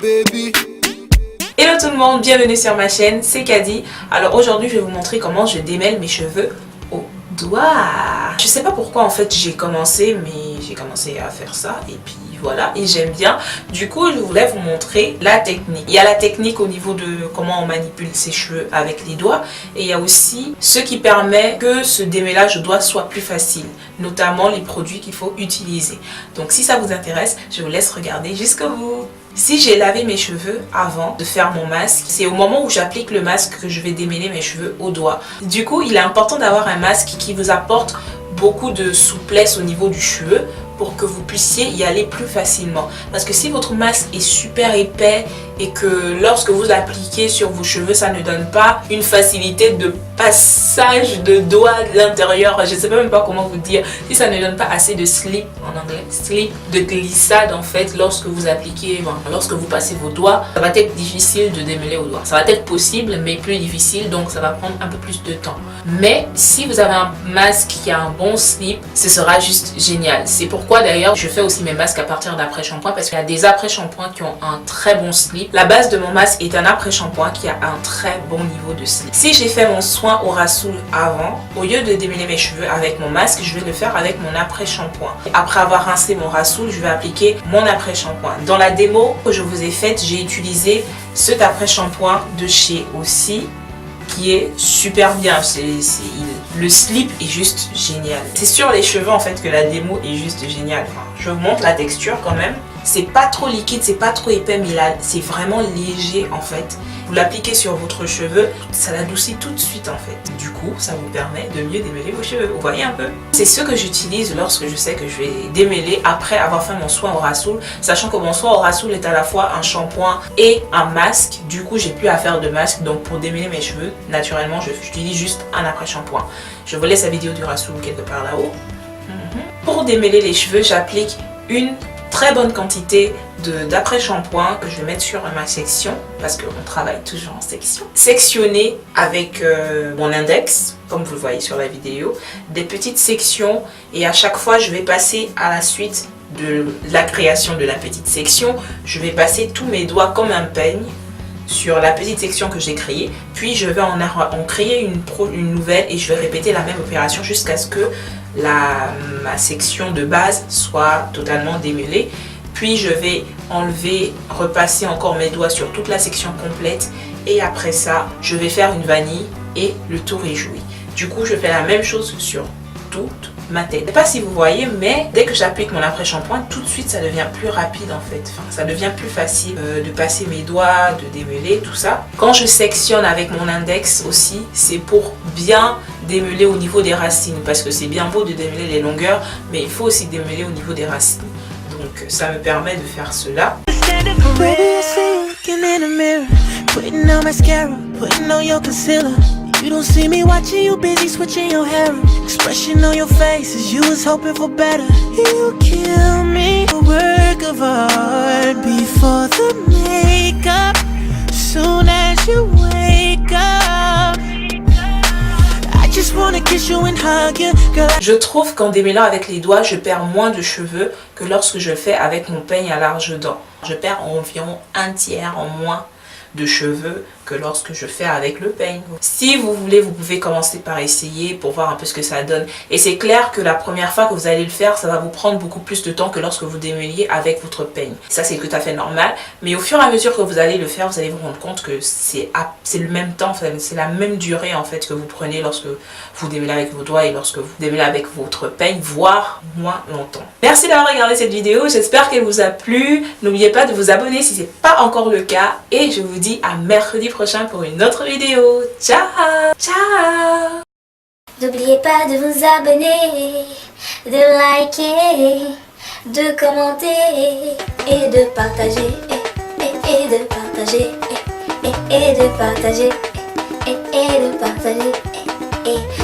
Hello tout le monde, bienvenue sur ma chaîne, c'est Kadi. Alors aujourd'hui je vais vous montrer comment je démêle mes cheveux au doigt. Je sais pas pourquoi en fait j'ai commencé, mais j'ai commencé à faire ça et puis voilà, et j'aime bien. Du coup je voulais vous montrer la technique. Il y a la technique au niveau de comment on manipule ses cheveux avec les doigts, et il y a aussi ce qui permet que ce démêlage au doigt soit plus facile, notamment les produits qu'il faut utiliser. Donc si ça vous intéresse, je vous laisse regarder jusqu'au bout. Si j'ai lavé mes cheveux avant de faire mon masque, c'est au moment où j'applique le masque que je vais démêler mes cheveux au doigt. Du coup, il est important d'avoir un masque qui vous apporte beaucoup de souplesse au niveau du cheveu pour que vous puissiez y aller plus facilement. Parce que si votre masque est super épais et que lorsque vous l'appliquez sur vos cheveux, ça ne donne pas une facilité de passage de doigts de l'intérieur, je ne sais même pas comment vous dire, si ça ne donne pas assez de slip en anglais, slip, de glissade en fait, lorsque vous appliquez, lorsque vous passez vos doigts, ça va être difficile de démêler au doigt. Ça va être possible mais plus difficile, donc ça va prendre un peu plus de temps. Mais si vous avez un masque qui a un bon slip, ce sera juste génial. C'est pourquoi d'ailleurs je fais aussi mes masques à partir d'après-shampoing, parce qu'il y a des après-shampoings qui ont un très bon slip. La base de mon masque est un après-shampoing qui a un très bon niveau de slip. Si j'ai fait mon soin au rassoul avant, au lieu de démêler mes cheveux avec mon masque, je vais le faire avec mon après-shampoing. Après avoir rincé mon rassoul, je vais appliquer mon après-shampoing. Dans la démo que je vous ai faite, j'ai utilisé cet après-shampoing de chez Aussi, qui est super bien. Le slip est juste génial. C'est sur les cheveux en fait que la démo est juste géniale. Enfin, je vous montre la texture quand même. C'est pas trop liquide, c'est pas trop épais, mais là c'est vraiment léger en fait. Vous l'appliquez sur votre cheveu, ça l'adoucit tout de suite en fait. Du coup, ça vous permet de mieux démêler vos cheveux. Vous voyez un peu? C'est ce que j'utilise lorsque je sais que je vais démêler après avoir fait mon soin au rassoul, sachant que mon soin au rassoul est à la fois un shampoing et un masque. Du coup, j'ai plus à faire de masque, donc pour démêler mes cheveux, naturellement, j'utilise juste un après-shampoing. Je vous laisse la vidéo du rassoul quelque part là-haut. Pour démêler les cheveux, j'applique une très bonne quantité d'après-shampoing que je vais mettre sur ma section, parce qu'on travaille toujours en section. Sectionner avec mon index, comme vous le voyez sur la vidéo, des petites sections, et à chaque fois je vais passer à la suite de la création de la petite section, je vais passer tous mes doigts comme un peigne sur la petite section que j'ai créée, puis je vais en créer une nouvelle et je vais répéter la même opération jusqu'à ce que ma section de base soit totalement démêlée. Puis je vais enlever, repasser encore mes doigts sur toute la section complète, et après ça je vais faire une vanille et le tour est joué. Du coup je fais la même chose sur toute ma tête. Je ne sais pas si vous voyez, mais dès que j'applique mon après-shampoing, tout de suite ça devient plus rapide en fait. Enfin, ça devient plus facile de passer mes doigts, de démêler, tout ça. Quand je sectionne avec mon index aussi, c'est pour bien démêler au niveau des racines, parce que c'est bien beau de démêler les longueurs, mais il faut aussi démêler au niveau des racines. Donc ça me permet de faire cela. You don't see me watching you busy switching your hair. Expression on your face as you was hoping for better. You kill me, a work of art before the makeup. Soon as you wake up, I just wanna kiss you and hug you, girl. Je trouve qu'en démêlant avec les doigts, je perds moins de cheveux que lorsque je le fais avec mon peigne à larges dents. Je perds environ un tiers en moins de cheveux que lorsque je fais avec le peigne. Si vous voulez, vous pouvez commencer par essayer pour voir un peu ce que ça donne. Et c'est clair que la première fois que vous allez le faire, ça va vous prendre beaucoup plus de temps que lorsque vous démêliez avec votre peigne. Ça, c'est tout à fait normal. Mais au fur et à mesure que vous allez le faire, vous allez vous rendre compte que c'est le même temps, c'est la même durée en fait que vous prenez lorsque vous démêlez avec vos doigts et lorsque vous démêlez avec votre peigne, voire moins longtemps. Merci d'avoir regardé cette vidéo. J'espère qu'elle vous a plu. N'oubliez pas de vous abonner si ce n'est pas encore le cas. Et je vous dis à mercredi prochain pour une autre vidéo. Ciao! Ciao! N'oubliez pas de vous abonner, de liker, de commenter et de partager, et de partager, et de partager, et de partager, et